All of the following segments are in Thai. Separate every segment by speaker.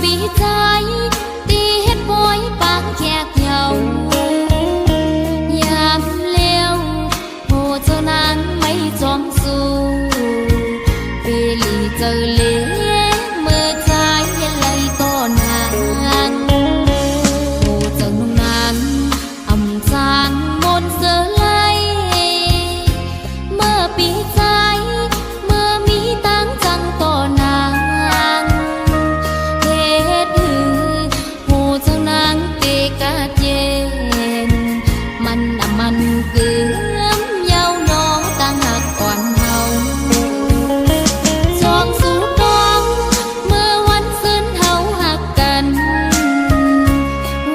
Speaker 1: ปีใจตีเฮ็ดบอยปากแขกเหยายามเลี้ยวโหเจ้านางไม่จอมสู้เปลีเจอเลี้ยเมื่อใจไหลต่อนางโหเจ้านุ่งนางอำจางมนเสือไหลเมื่อปีใจเมื่อมีตังจังต่อนางเฮ็ดหือโหเจ้านางเตกะเย็นมันเกลือมเยาวนองตั้งหักก่อนเฮาจองสู่กองเมื่อวันซึ้นเฮาหักกัน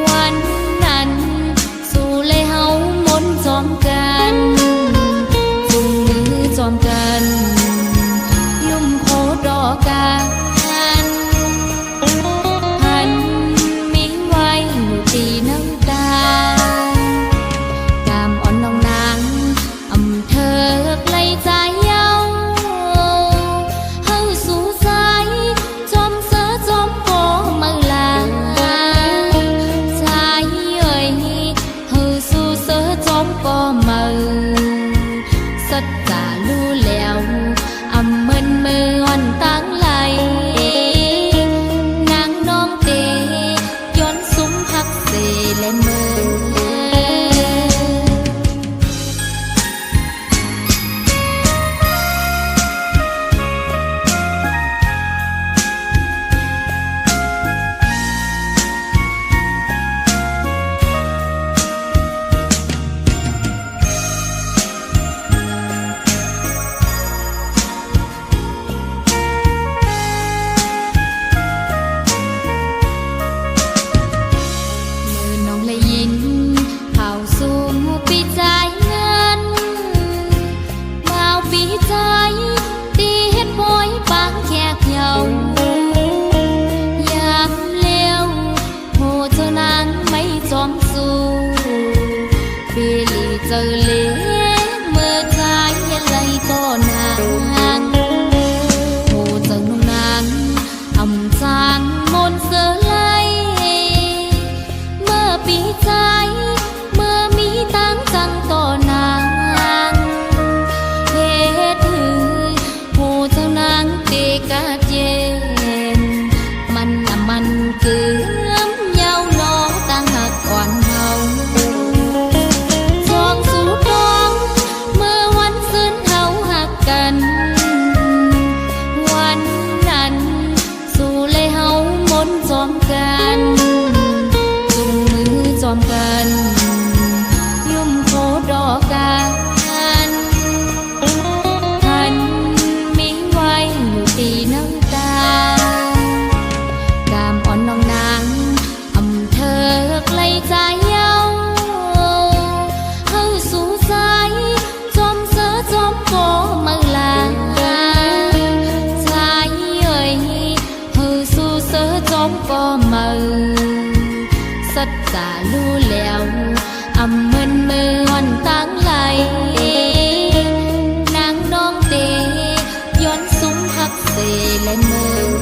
Speaker 1: วันนั้นสู่เลยเฮามนจอมกันจุงมือจอมกันยุ่มโคดอกกันพันมิงไว้อยู่ตีน้ำตาไกลใจเยาเฮาสู่สายจอมเสือจอมโกมาลาใจเอ่ยเฮาสู่เสือจอมโกมาสัจจารู้แล้วอำเมินมืออ่อนตั้งไหลนางน้องเตย้อนซุ้มพักเสและมือเจอเลี้ยเมื่อใจไหลต่อนางโหเจ้านุ่งนางอำจางมนเสือไหลเมื่อปีใจเมื่อมีตังจังต่อนางเฮ็ดหือโหเจ้านางเตกะเย็นมันเกลือมเยาวนองตั้งหักก่อนเฮาวันนั้นสู่เลยเฮามนจอมกันจุงมือจอมกันยุ่มโคดอกกันทันมิงไว้อยู่ตีน้ำตากามอ่อนน้องนางอำเธอไกลใจเยาเฮาสู่สายจอมเสือจอมโกมาลาจอมก็มือสัจจารู้แล้วอำเมินมืออ่อนตั้งไหลนางน้องเตย้อนซุ้มพักเสและมือ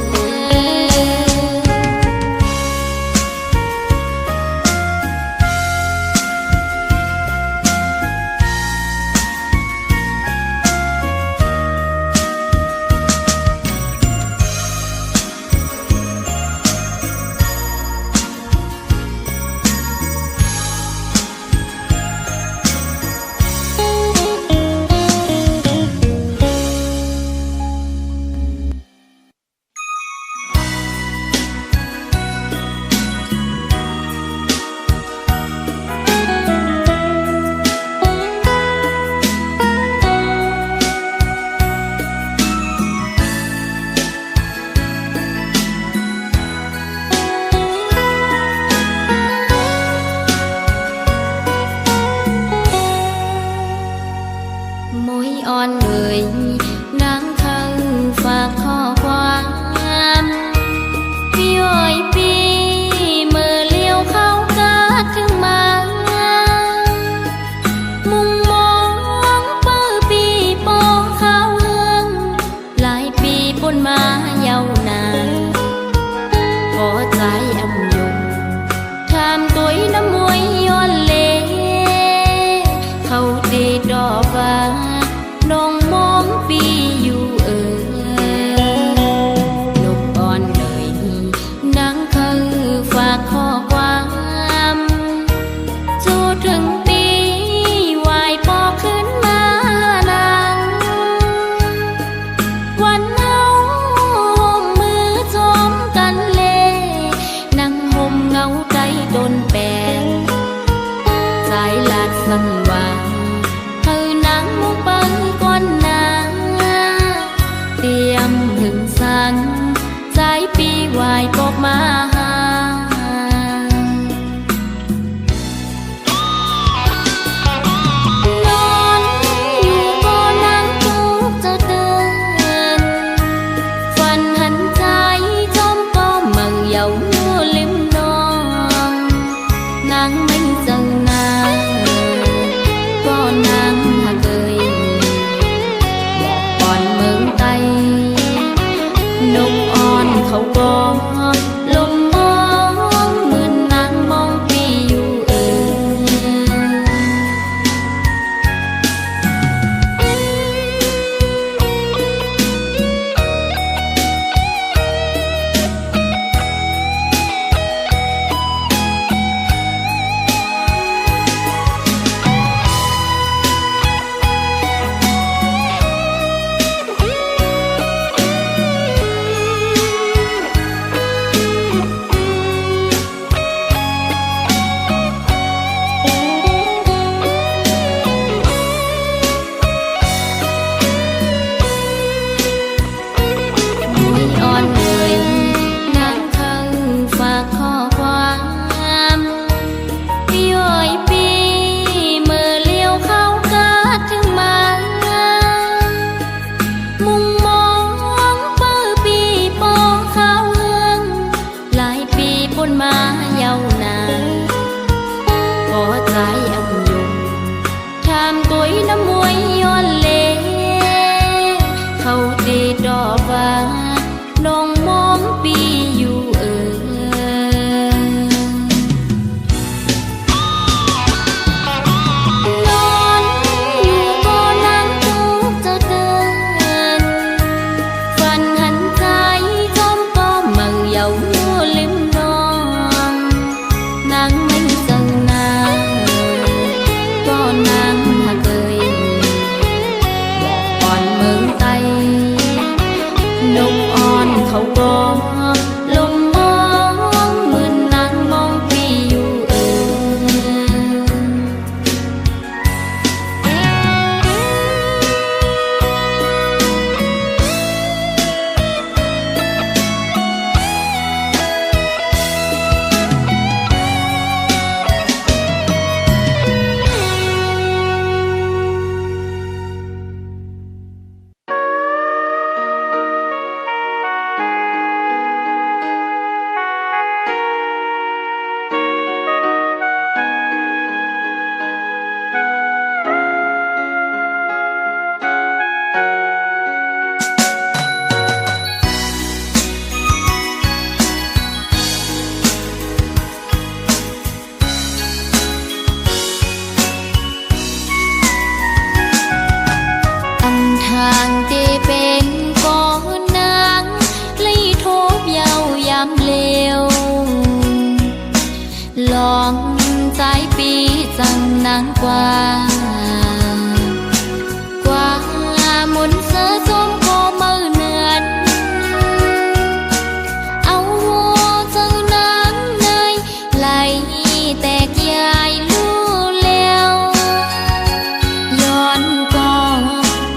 Speaker 1: ปบมาหา นอนอยู่บ่นั่งทุกข์เจ้าตื่นฝันหันใจจอมก็มังเยาลิมนองนางไม่เจอหน้าก็นางหาเคยบอกก่อนเมืองไตนกอ่อนเขาก็ลมมองเหมือนนางมองปีอยู่อ่อนเลยนางเข้าฝากข้อความพี่อ้อยปีเมื่อเลี้ยวเข้ากาดถึงมามุงมองเปิดปีปอข้าวเฮืองหลายปีปนมาเยาวนานพอใจอันยงทำตัวน้ำมวยย้อนเลเขาตีดอกว่าน้องมองปีอยู่นอนอยู่บ่นั่งทุกข์เจ้าตื่นฝันหันใจจอมก็มังเยาลิมนองนางไม่เจอหน้าก็นางหาเคยบอกก่อนเมืองไตนกอ่อนเขาก็ลมมองเหมือนนางมองปีอยู่ทางที่เป็นก่อนนางเลยทบเยาวยามเลวลองใจปีจังนางกว่ากว่ามุนเสือจมก็มือเนือนเอาหัวเจ้านางเนยไหลแตกยายลู่แล้วย้อนก็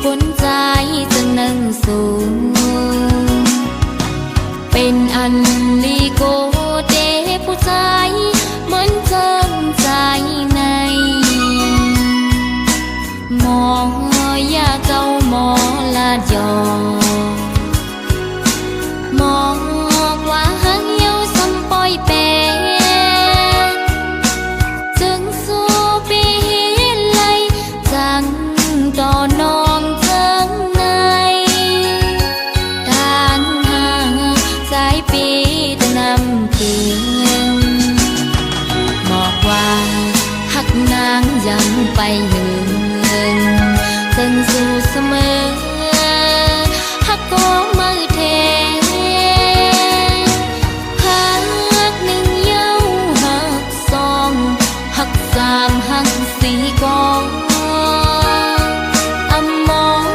Speaker 1: ฝนใจจะนั่งสูงเป็นอันลีโกเดผู้ใจเหมือนเจิมใจในหมอยาเจ้าหมอลาดยอหมอกว่าหังเยาสัมปอยแปจึงสู้ปีไหลจังต่อนองเจิงในทางห่างสายปีตะนำเพียงบอกว่าหักนางยังไปหนึ่งจึงสู้เสมอหักก็มือเทหักหนึ่งเย้าหักสองหักสามหักสี่กองอำมอง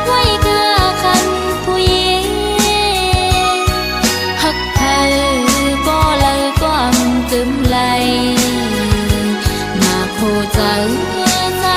Speaker 1: ไว้กะคันผู้หญิงหักเธอก็เลยก็ตึมไหลมาโคใจใจ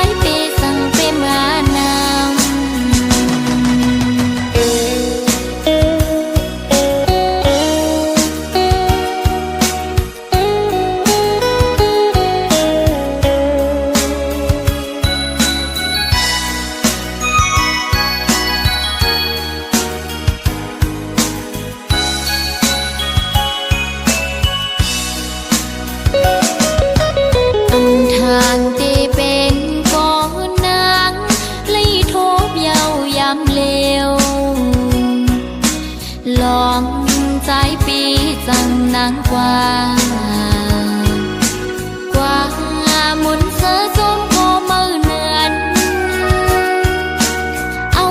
Speaker 1: จังนางกว่ามุนเสือจมโคมือเนือนเอา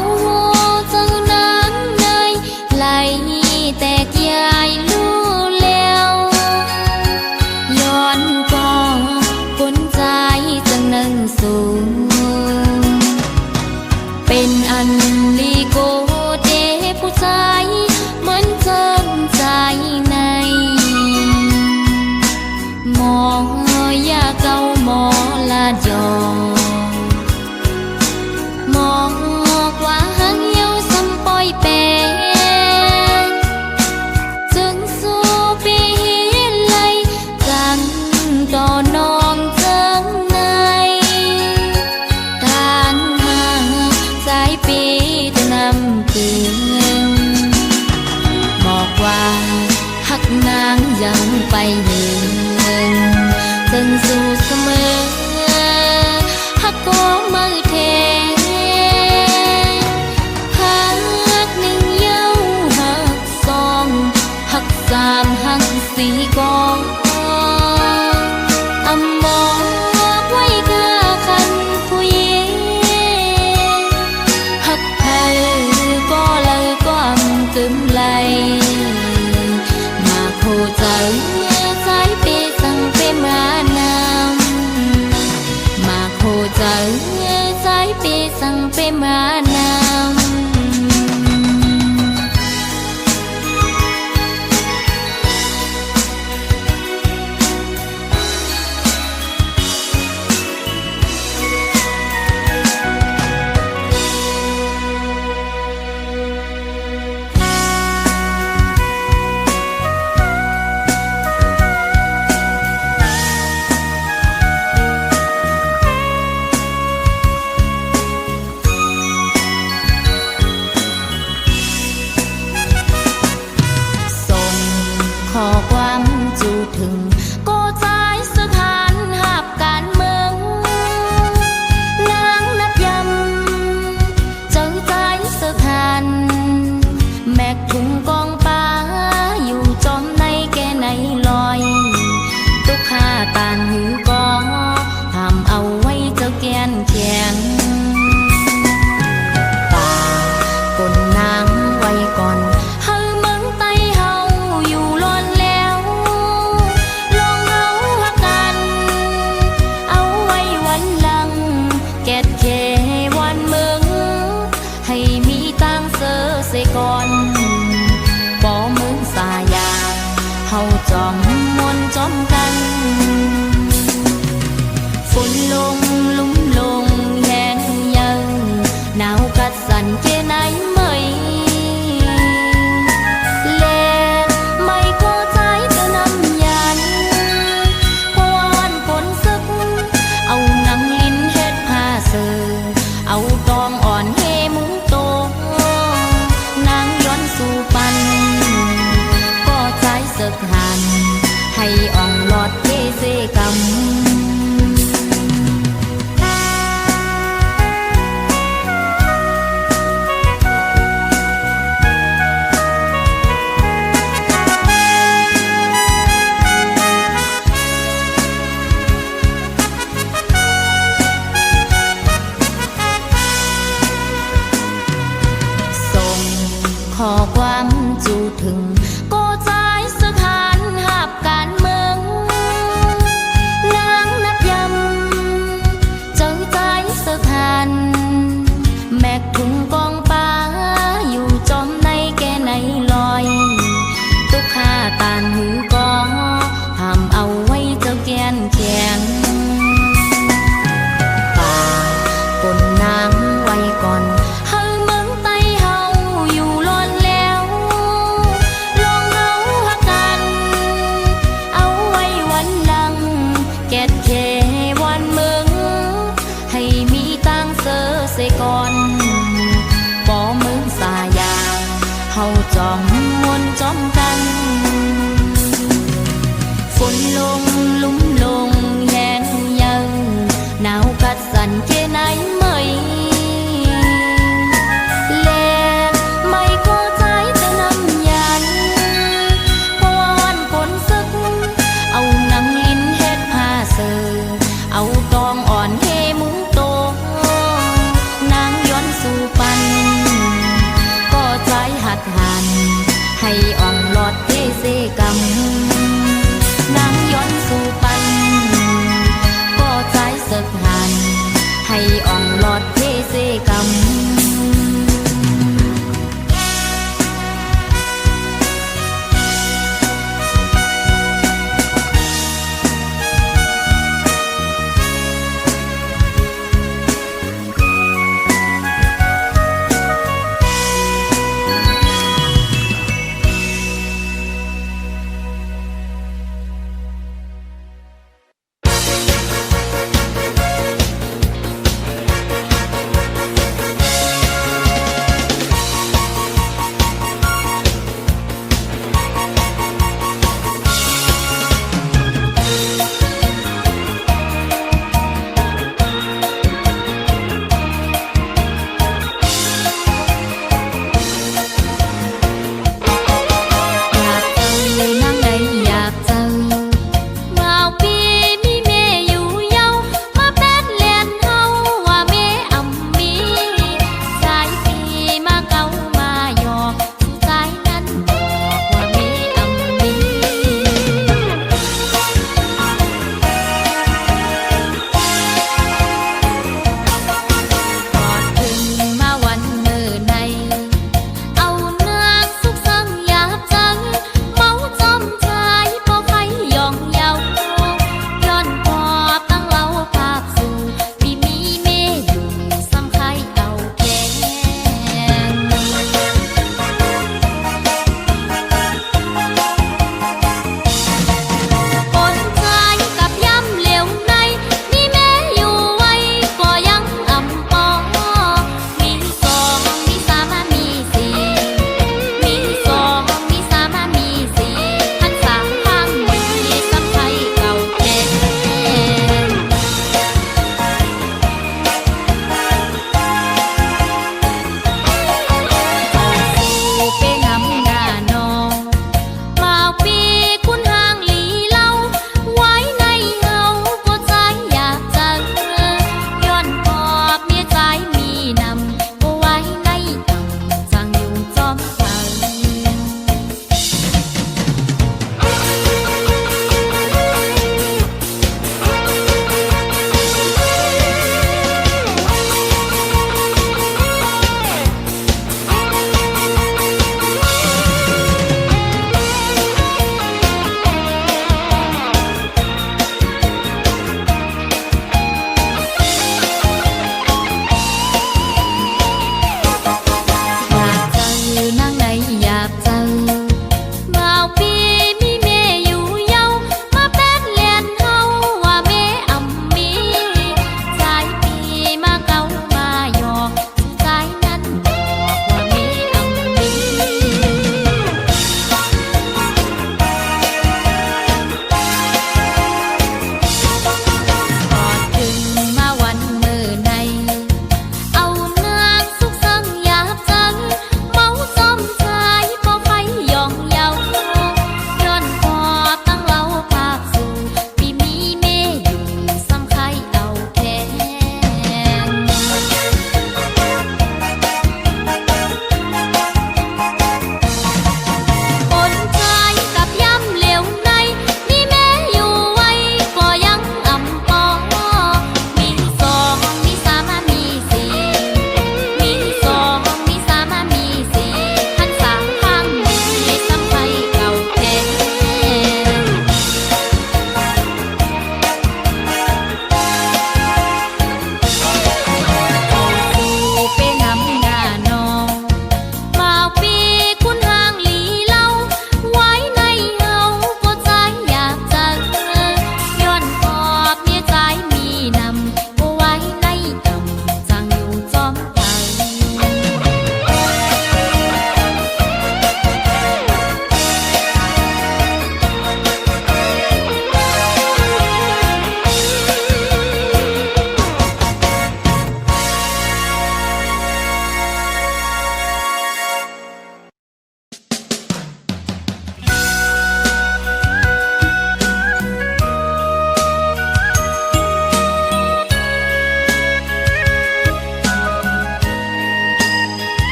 Speaker 1: เจ้านางเนยไหลแตกยายลู่แล้วย้อนก็คนใจจังนั่งสูงเป็นอันลีโกเดผู้ชายเหมือนเจิมใจในหมอยาเก่าหมอลาดอหมอกว่าหังเหี่ยวซ้ำปอยแปงจึงสู้ปีไหลจังต่อนองเจิงในทางห่างสายปีจะนำถึงบอกว่าหักนางยังไปหนึ่งจึงสู้เสมอหักก็มือเทหักหนึ่งเย้าหักสองหักสามหักสี่กองอำบอกไว้ข้าคันผู้หญิงหักใครก็เลยก็กึมไหลมาโคใจสายเปสั่งเปมานำมาโคใจสายเปสั่งเปมานำขอความจูถึงโกใจสถานหาบการเมืองนางนับยำเจอใจสถานแมกถุงกองป้าอยู่จอมในแก่ในลอยตุกข้าตานหือกอทำเอาไว้เจ้าแกนแข็งตาคนนางไว้ก่อนก่อนปอมือสายาเฮาจอมมนจอมกันฝนลงลุ่มลงแห้งยังหนาวกัดสั่นแค่ไหนไม่แลไม่ก็ใจจะนำยันพวนฝนซึกเอาหนังลิ้นเฮ็ดผ้าเสือเอาตองอ่อนเฮมุงโตสู่ปันก็ใจสึกหันให้อ่องหลอดเทเสกำ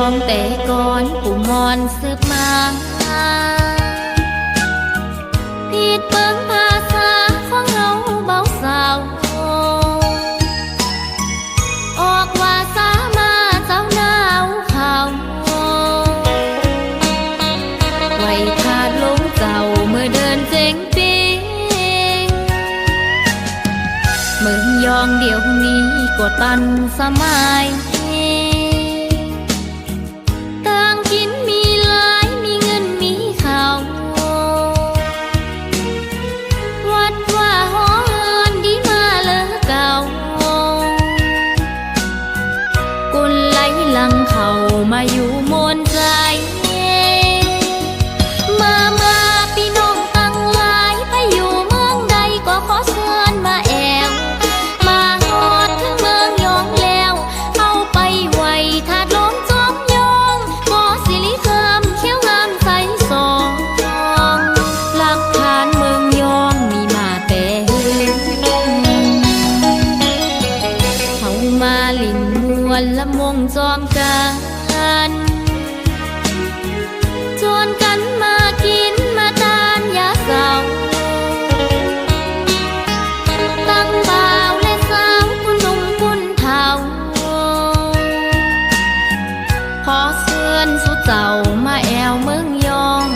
Speaker 1: องแต่ก่อนผู้มอนสืบมาผิดเบิ่งภาษาของเราเบาสาวออกว่าสามาเจ้าหนาวเขาไว้ทาดลงเจ้าเมื่อเดินเจ๋งปิงเมืองยองเดี๋ยวนี้ก็ตันสมัยต่างกินมีหลายมีเงินมีข้าววัดว่าหอเฮินดีมาเลอเก่ากุนไหลหลังเขามาอยู่มนใจมาพี่น้องตั้งหลายไปอยู่เมืองใดก็ขอเชิญมาแอวมาฮอดถึงเมืองยองแล้วเอาไปไว้ถาดลงจอมยองก่อสิริคำเขียวงามใสสองหลักฐานเมืองยองมีมาแต่เขามาลิ่นมวนละมงจอมกันชวนกันมากินมาทานยาเศร้าตั้งบ่าวและสาวคุณหนุ่มคุณเฒ่าขอเชิญสู่เจ้ามาแอวเมืองยอง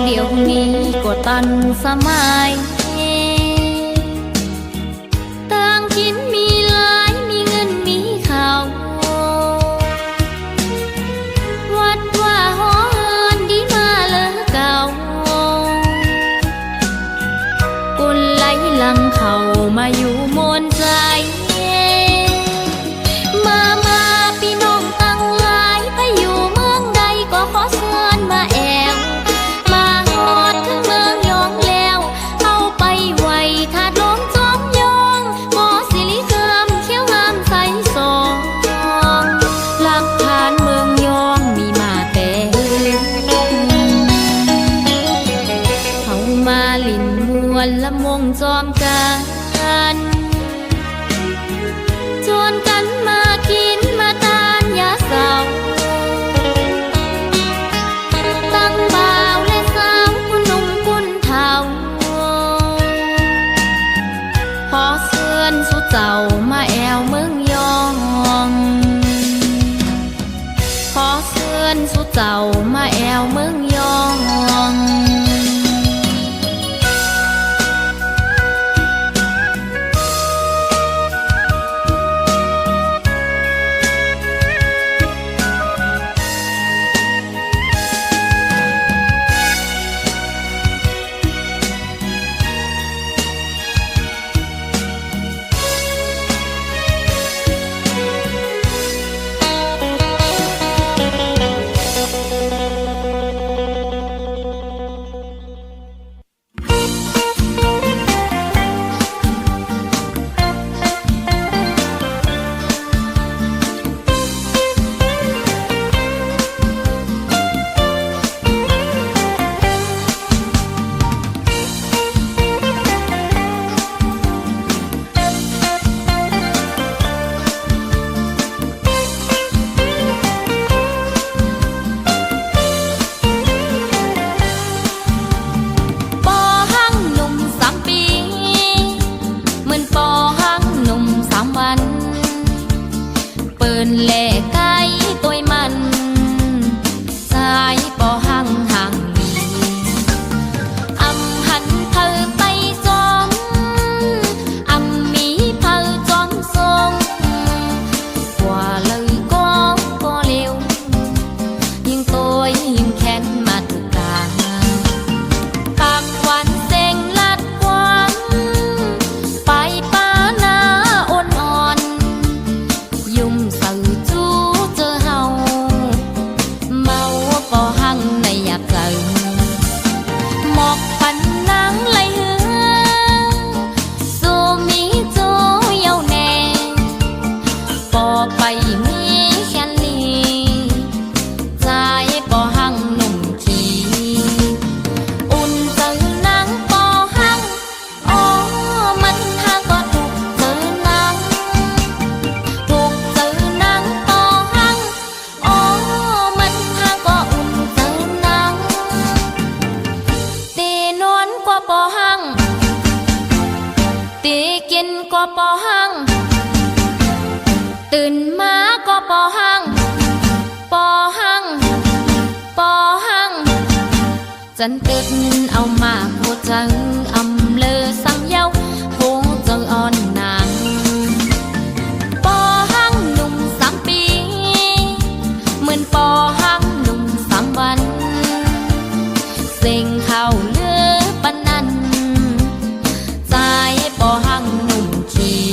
Speaker 1: เดี๋ยวนี้ก็ตันสมัยต่างกินมีหลายมีเงินมีข้าววัดว่าหอเฮินดีมาเลอเก่ากุนไหลหลังเขามาอยู่มนใจมาพี่น้องตั้งหลายไปอยู่เมืองใดก็ขอเชิญมาแอวถึงเมืองยองแล้วเอาไปไว้ถาดลงจอมยองหมอสิริคำเขียวงามใสสองหลักฐานเมืองยองมีมาแต่เขามาลิ่นมวนละมงจอมกันชวนกันมากินมาทานยาเศร้าตั้งบ่าวและสาวคุณหนุ่มคุณเฒ่าขอเชิญสู่เจ้ามาแอวเมืองยองขอเชิญสู่เจ้ามาแอวเมืองยอง ตีกินก็ปอหังตื่นมาก็ปอหังปอหังปอหังจันตึกเอามาโคจังอำเลอสังเยาโหจังอ่อนนางปอหังหนุ่ม3 ปีเหมือนปอหังหนุ่ม3 วันเสียงเขาเลือปนนั้นใจปอหังหนุ่มขี้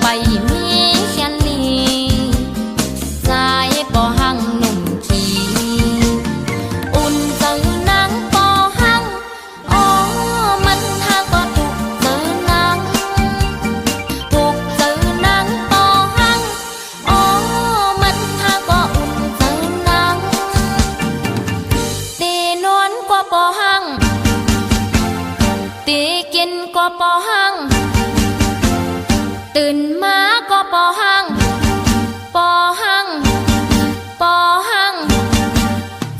Speaker 1: ไปมีแค่นี้ใจปอหังหนุ่มขี้อุ่นเจอนางปอหังอ๋อมันทางก็ถูกเจอนางถูกเจอนางปอหังอ๋อมันทางก็อุ่นเจอนางตีนวลกว่าปอหังตีกินกว่าปอหังตื่นมาก็ปอหังปอหังปอหัง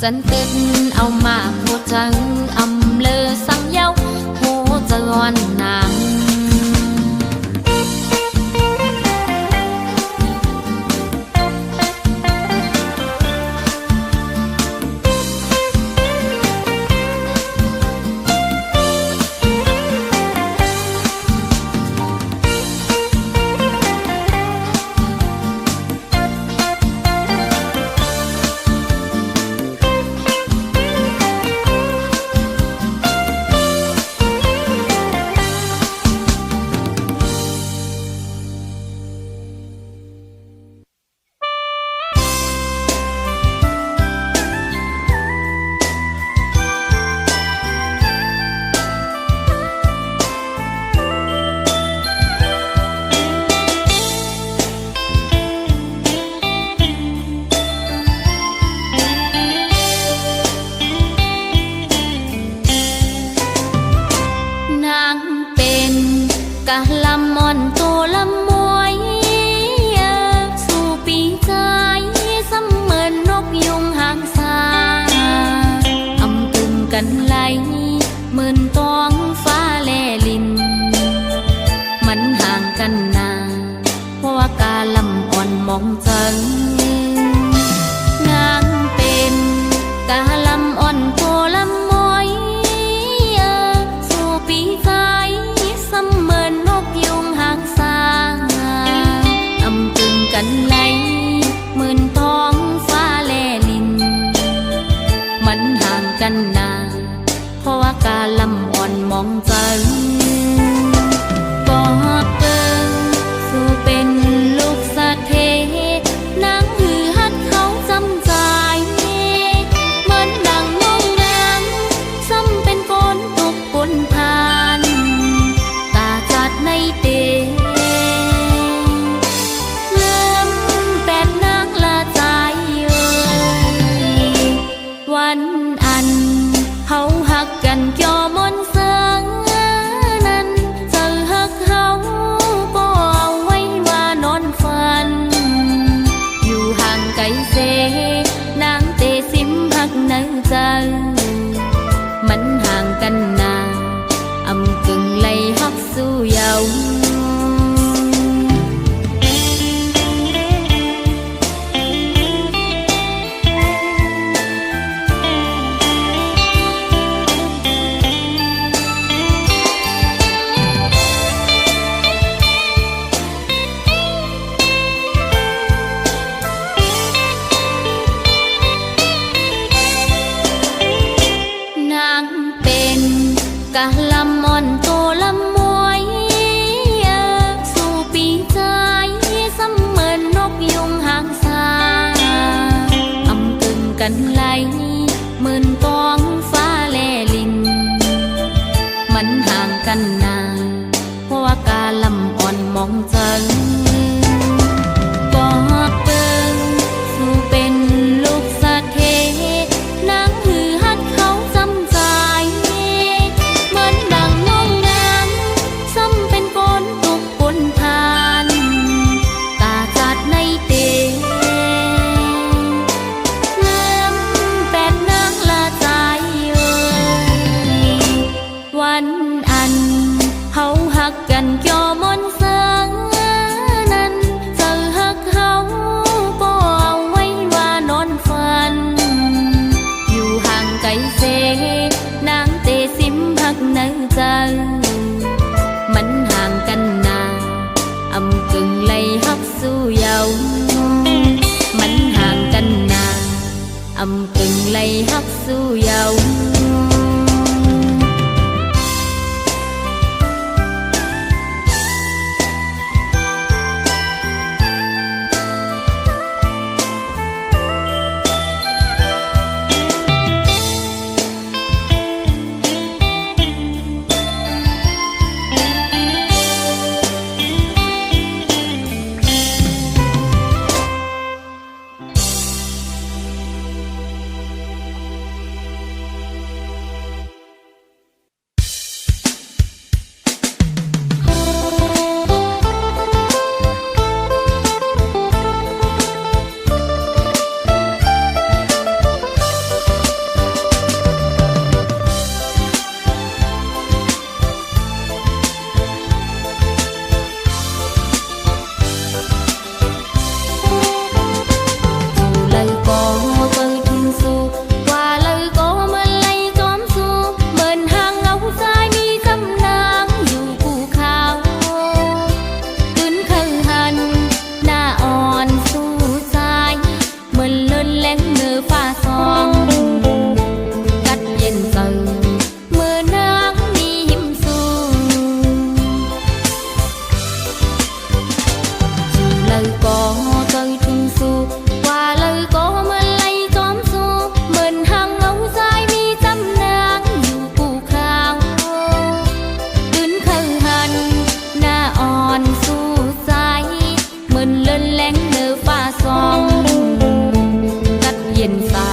Speaker 1: จันตึกเอามาโคจังอำเลอสังเยาโหจะอ่อนนางกะลำมอนโตลำมวยสู่ปีใจเสมือนนกยุงหางสาอำตึงกันไหลเหมือนตองฟ้าแลลินมันห่างกันนาเพราะว่ากาลำอ่อนมองจังนางเป็นกาลำอ่อนโตลำมวยสู่ปีใจเสมือนนกยุงหางสาอำตึงกันไหลเหมือนท้องฟ้าแลลินมันห่างกันนาเพราะว่ากาลำอ่อนมองจังบอกเปิงสู่เป็นลูกสะเทนา กันไหลหมื่นกองฟ้าแลลินมันห่างกันนานเพราะว่ากาลำอ่อนมองจังกอดเปิงสู่เป็นลูกสะเทนางหือฮัดเขาจำใจเหมือนดังน้องนางซ้ำเป็นก้นตุกปนทานตาจัดในเตงามแปดนางละใจวันอันเฮาหักกันยอมอนเสิงนั้นเจอหักเฮาก็เอาไว้ว่านอนฝันอยู่ห่างไกลเสนางเตสิมหักในใจมันห่างกันนานอำกึ่งไหลหักสู้เยามันห่างกันนานอำกึ่งไหลหักสู้เยาเย็นตา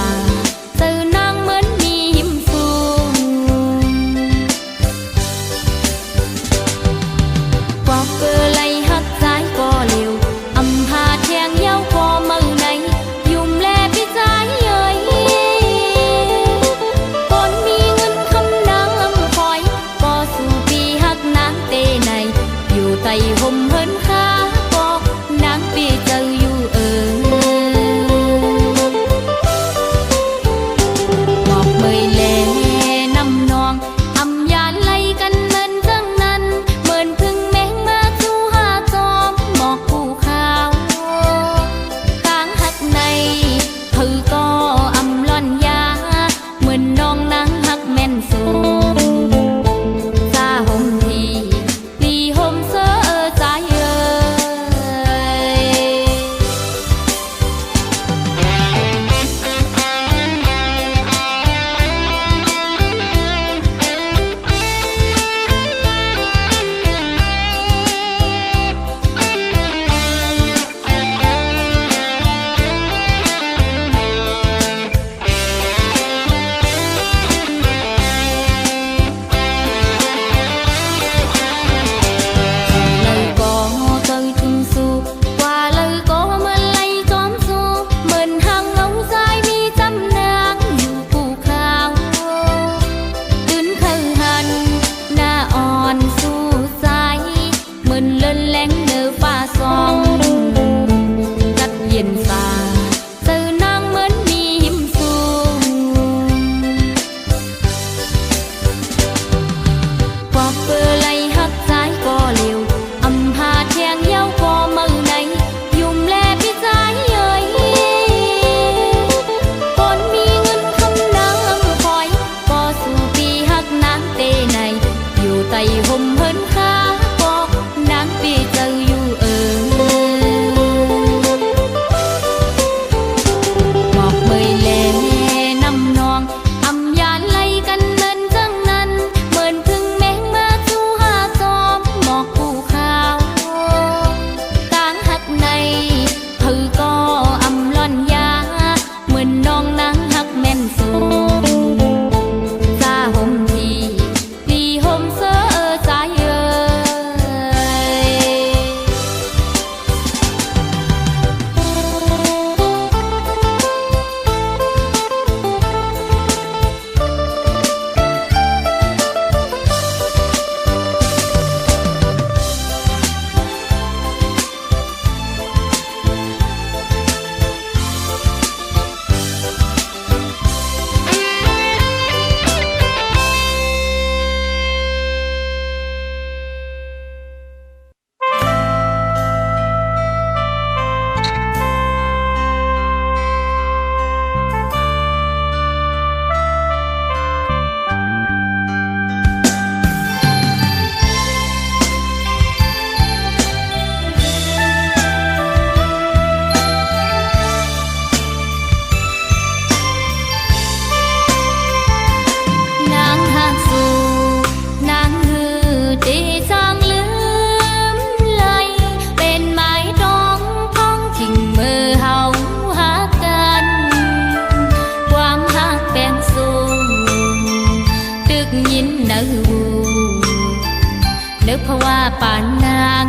Speaker 1: ป่านนาง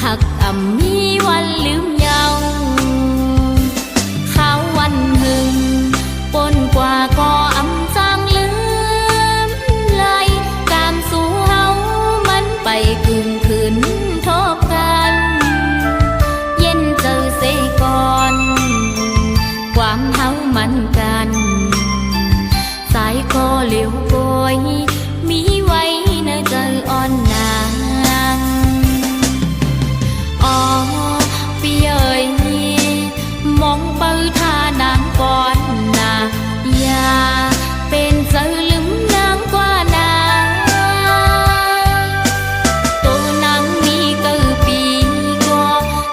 Speaker 1: หักอ่ำมีวันลืมเยาว์เขาวันหึงปนกว่าก็อำจางลืมไหลกามสู่เฮามันไปกึ่งคืนทบกันเย็นเจอเสก่อนความเฮามันกันสายก็เหลียวโกยมีไว้เนเจออ่อนนางอ๋อปีเอ๋ยมองเปิดท่านางก่อนนาอย่าเป็นเจอลืมนางกว่านางตัวนางมีเกือปีก็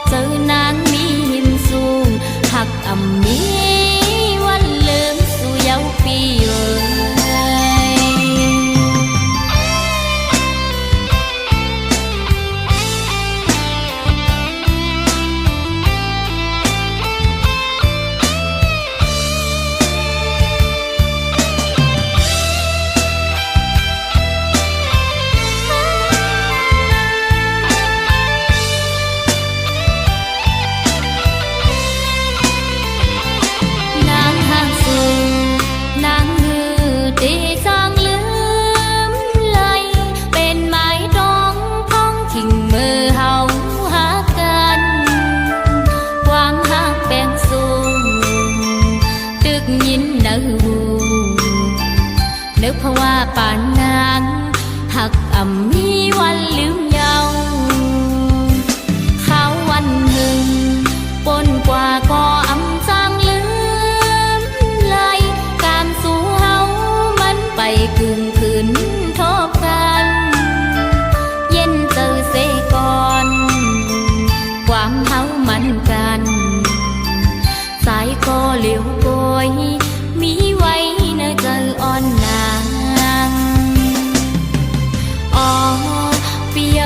Speaker 1: เจอนางมีหิมสูงหักอ่ำมีวันลืมสู่เยาว์ปีเอ๋ยนึกเพราะว่าป่านนางหักอ่ำมีวันลืมเยาว์เขาวันหึงปนกว่าก็อำจางลืมไหลกามสู่เฮามันไปกึ่งคืนทบกันเย็นเจอเสก่อนความเฮามันกันสายก็เหลียวโกยมีไว้เนเจออ่อนนางอ๋อปีเ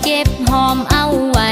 Speaker 1: เก็บหอมเอาไว้